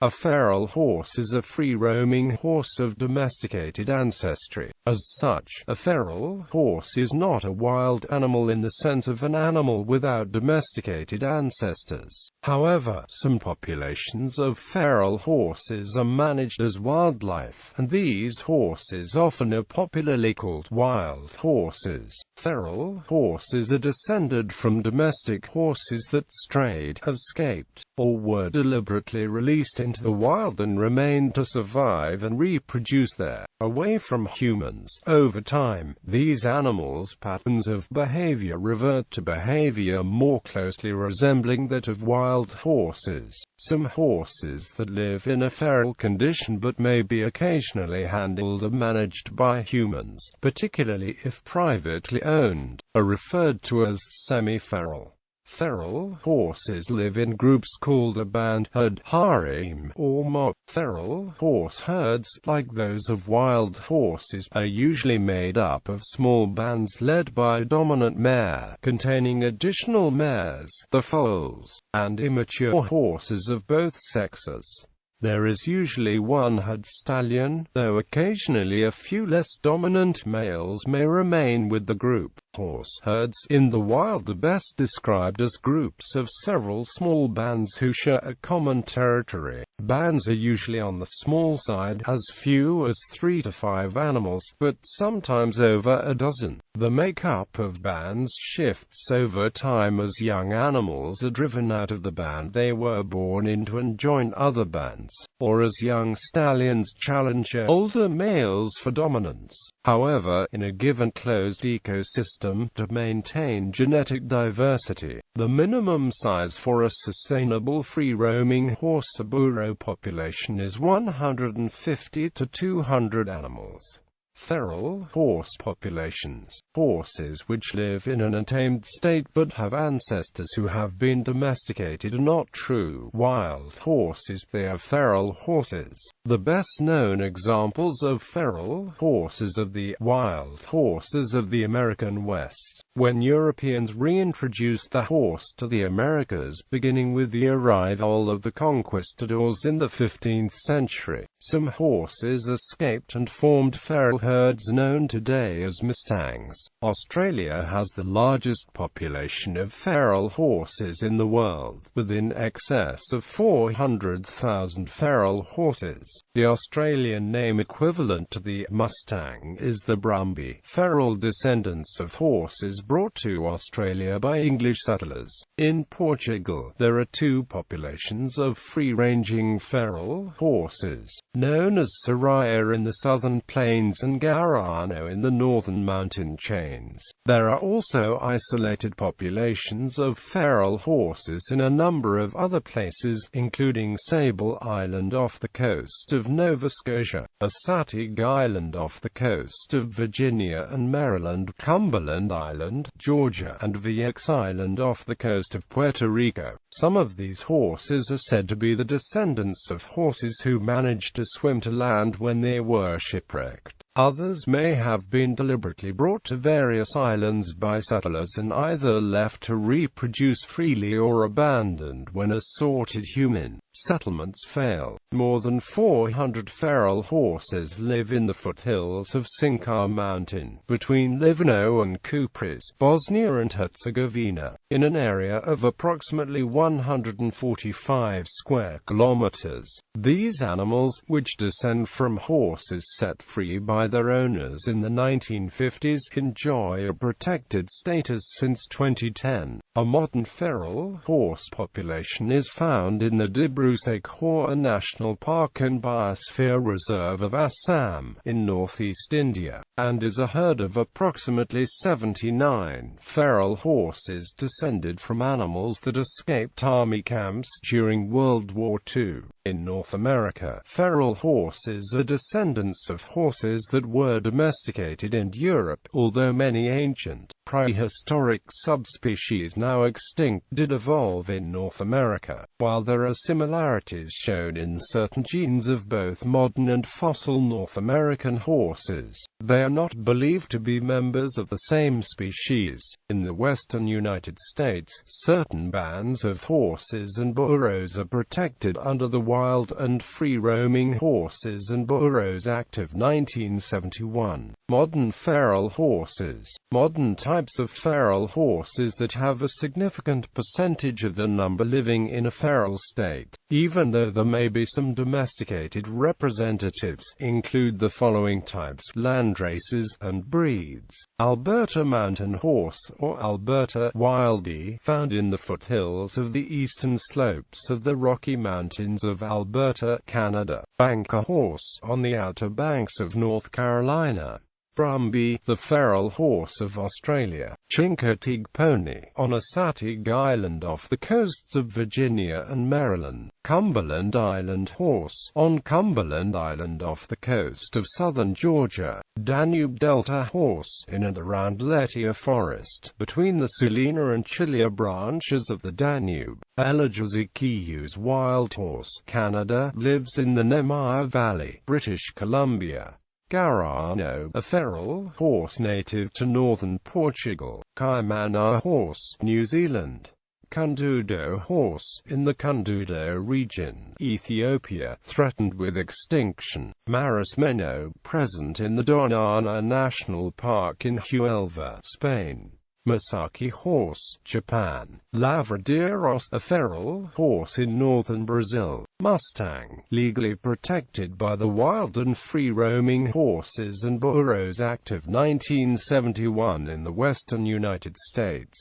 A feral horse is a free-roaming horse of domesticated ancestry. As such, a feral horse is not a wild animal in the sense of an animal without domesticated ancestors. However, some populations of feral horses are managed as wildlife, and these horses often are popularly called wild horses. Feral horses are descended from domestic horses that strayed, escaped, or were deliberately released into the wild and remained to survive and reproduce there, away from humans. Over time, these animals' patterns of behavior revert to behavior more closely resembling that of wild horses. Some horses that live in a feral condition but may be occasionally handled or managed by humans, particularly if privately owned, are referred to as semi-feral. Feral horses live in groups called a band, herd, harem, or mob. Feral horse herds, like those of wild horses, are usually made up of small bands led by a dominant mare, containing additional mares, the foals, and immature horses of both sexes. There is usually one herd stallion, though occasionally a few less dominant males may remain with the group. Horse herds in the wild are best described as groups of several small bands who share a common territory. Bands are usually on the small side, as few as 3 to 5 animals, but sometimes over a dozen. The makeup of bands shifts over time as young animals are driven out of the band they were born into and join other bands, or as young stallions challenge older males for dominance. However, in a given closed ecosystem, to maintain genetic diversity, the minimum size for a sustainable free-roaming horse burro population is 150 to 200 animals. Feral horse populations. Horses which live in an untamed state but have ancestors who have been domesticated are not true wild horses, they are feral horses. The best known examples of feral horses are the wild horses of the American West, when Europeans reintroduced the horse to the Americas, beginning with the arrival of the conquistadors in the 15th century. Some horses escaped and formed feral herds known today as mustangs. Australia has the largest population of feral horses in the world, with in excess of 400,000 feral horses. The Australian name equivalent to the mustang is the brumby, feral descendants of horses brought to Australia by English settlers. In Portugal, there are two populations of free-ranging feral horses, known as Soraya in the southern plains and Garano in the northern mountain chains. There are also isolated populations of feral horses in a number of other places, including Sable Island off the coast of Nova Scotia, Assateague Island off the coast of Virginia and Maryland, Cumberland Island, Georgia, and Vieques Island off the coast of Puerto Rico. Some of these horses are said to be the descendants of horses who managed to swim to land when they were shipwrecked. Others may have been deliberately brought to various islands by settlers and either left to reproduce freely or abandoned when assorted human settlements fail. More than 400 feral horses live in the foothills of Sincar Mountain, between Livno and Kupres, Bosnia and Herzegovina, in an area of approximately 145 square kilometers. These animals, which descend from horses set free by their owners in the 1950s, enjoy a protected status since 2010. A modern feral horse population is found in the Dibru-Sakhor National Park and Biosphere Reserve of Assam, in northeast India, and is a herd of approximately 79 feral horses descended from animals that escaped army camps during World War II. In North America, feral horses are descendants of horses that were domesticated in Europe, although many ancient prehistoric subspecies now extinct did evolve in North America. While there are similarities shown in certain genes of both modern and fossil North American horses, they are not believed to be members of the same species. In the western United States, certain bands of horses and burros are protected under the Wild and Free-Roaming Horses and Burros Act of 1971. Modern feral horses. Modern types of feral horses that have a significant percentage of the number living in a feral state, even though there may be some domesticated representatives, include the following types: landraces and breeds. Alberta Mountain Horse, or Alberta Wildie, found in the foothills of the eastern slopes of the Rocky Mountains of Alberta, Canada. Banker Horse, on the Outer Banks of North Carolina. Brumby, the feral horse of Australia. Chincoteague Pony, on Assateague Island off the coasts of Virginia and Maryland. Cumberland Island Horse, on Cumberland Island off the coast of southern Georgia. Danube Delta Horse, in and around Letia Forest, between the Sulina and Chilia branches of the Danube. Elijazikiyu's Wild Horse, Canada, lives in the Nemaya Valley, British Columbia. Garano, a feral horse native to northern Portugal. Kaimana Horse, New Zealand. Kundudo Horse, in the Kundudo region, Ethiopia, threatened with extinction. Maris Meno, present in the Doñana National Park in Huelva, Spain. Masaki Horse, Japan. Lavradeiros, a feral horse in northern Brazil. Mustang, legally protected by the Wild and Free-Roaming Horses and Burros Act of 1971 in the western United States.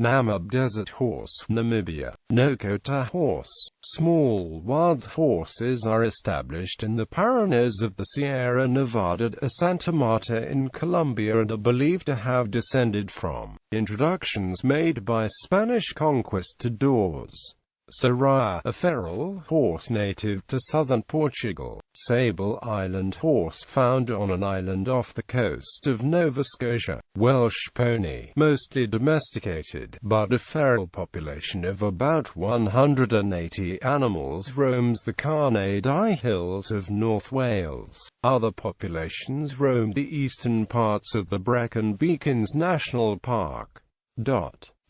Namib Desert Horse, Namibia. Nokota Horse. Small wild horses are established in the Pyrenees of the Sierra Nevada de Santa Marta in Colombia and are believed to have descended from introductions made by Spanish conquistadors. Soraya, a feral horse native to southern Portugal. Sable Island Horse, found on an island off the coast of Nova Scotia. Welsh Pony, mostly domesticated, but a feral population of about 180 animals roams the Carnarvon Hills of North Wales. Other populations roam the eastern parts of the Brecon Beacons National Park.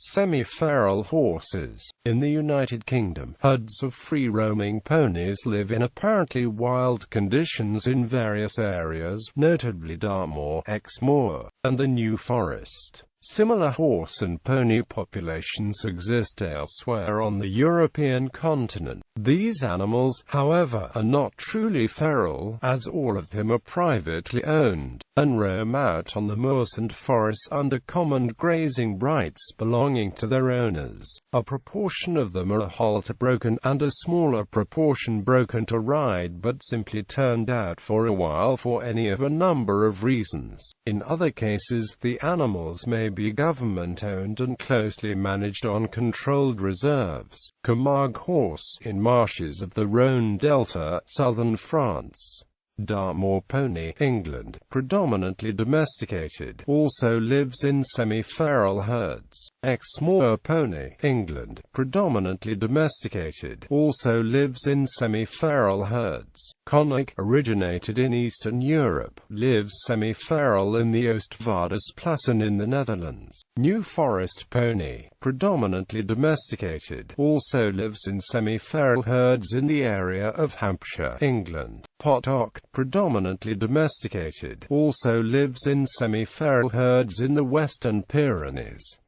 Semi-feral horses. In the United Kingdom, herds of free-roaming ponies live in apparently wild conditions in various areas, notably Dartmoor, Exmoor, and the New Forest. Similar horse and pony populations exist elsewhere on the European continent. These animals, however, are not truly feral, as all of them are privately owned, and roam out on the moors and forests under common grazing rights belonging to their owners. A proportion of them are halter-broken, and a smaller proportion broken to ride but simply turned out for a while for any of a number of reasons. In other cases, the animals may be government-owned and closely managed on controlled reserves. Camargue Horse, in marshes of the Rhône Delta, southern France. Dartmoor Pony, England, predominantly domesticated, also lives in semi-feral herds. Exmoor Pony, England, predominantly domesticated, also lives in semi-feral herds. Konik, originated in Eastern Europe, lives semi-feral in the Oostvaardersplassen in the Netherlands. New Forest Pony, predominantly domesticated, also lives in semi-feral herds in the area of Hampshire, England. Potok, predominantly domesticated, also lives in semi-feral herds in the Western Pyrenees.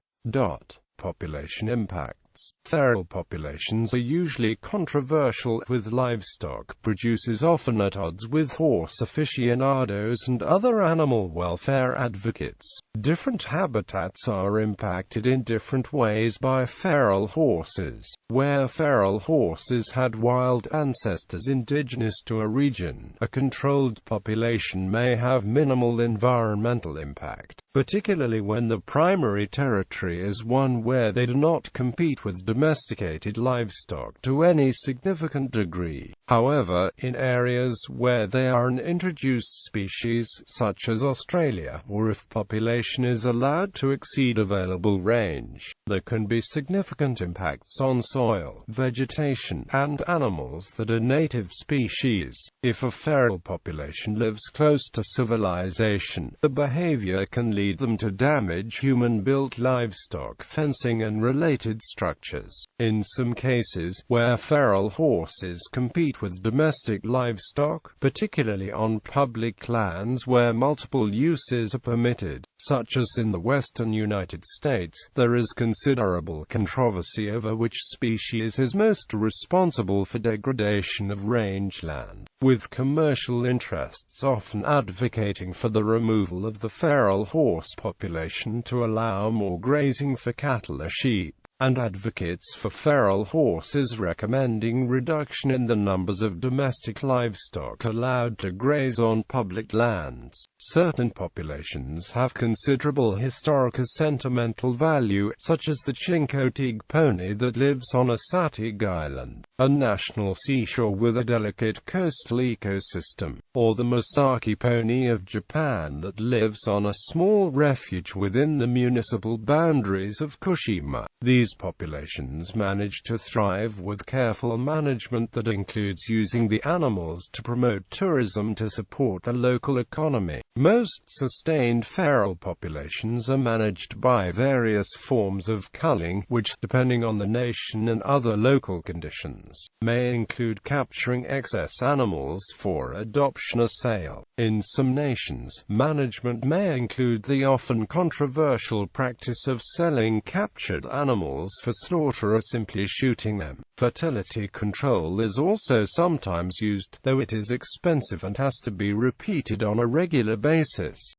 Population impacts. Feral populations are usually controversial, with livestock producers often at odds with horse aficionados and other animal welfare advocates. Different habitats are impacted in different ways by feral horses. Where feral horses had wild ancestors indigenous to a region, a controlled population may have minimal environmental impact, particularly when the primary territory is one where they do not compete with domesticated livestock to any significant degree. However, in areas where they are an introduced species, such as Australia, or if population is allowed to exceed available range, there can be significant impacts on soil, vegetation, and animals that are native species. If a feral population lives close to civilization, the behavior can lead them to damage human-built livestock fencing and related structures. In some cases, where feral horses compete with domestic livestock, particularly on public lands where multiple uses are permitted, such as in the western United States, there is considerable controversy over which species is most responsible for degradation of rangeland, with commercial interests often advocating for the removal of the feral horse population to allow more grazing for cattle or sheep, and advocates for feral horses recommending reduction in the numbers of domestic livestock allowed to graze on public lands. Certain populations have considerable historic or sentimental value, such as the Chincoteague pony that lives on Asateague Island, a national seashore with a delicate coastal ecosystem, or the Masaki pony of Japan that lives on a small refuge within the municipal boundaries of Kushima. These populations manage to thrive with careful management that includes using the animals to promote tourism to support the local economy. Most sustained feral populations are managed by various forms of culling, which, depending on the nation and other local conditions, may include capturing excess animals for adoption or sale. In some nations, management may include the often controversial practice of selling captured animals for slaughter or simply shooting them. Fertility control is also sometimes used, though it is expensive and has to be repeated on a regular basis.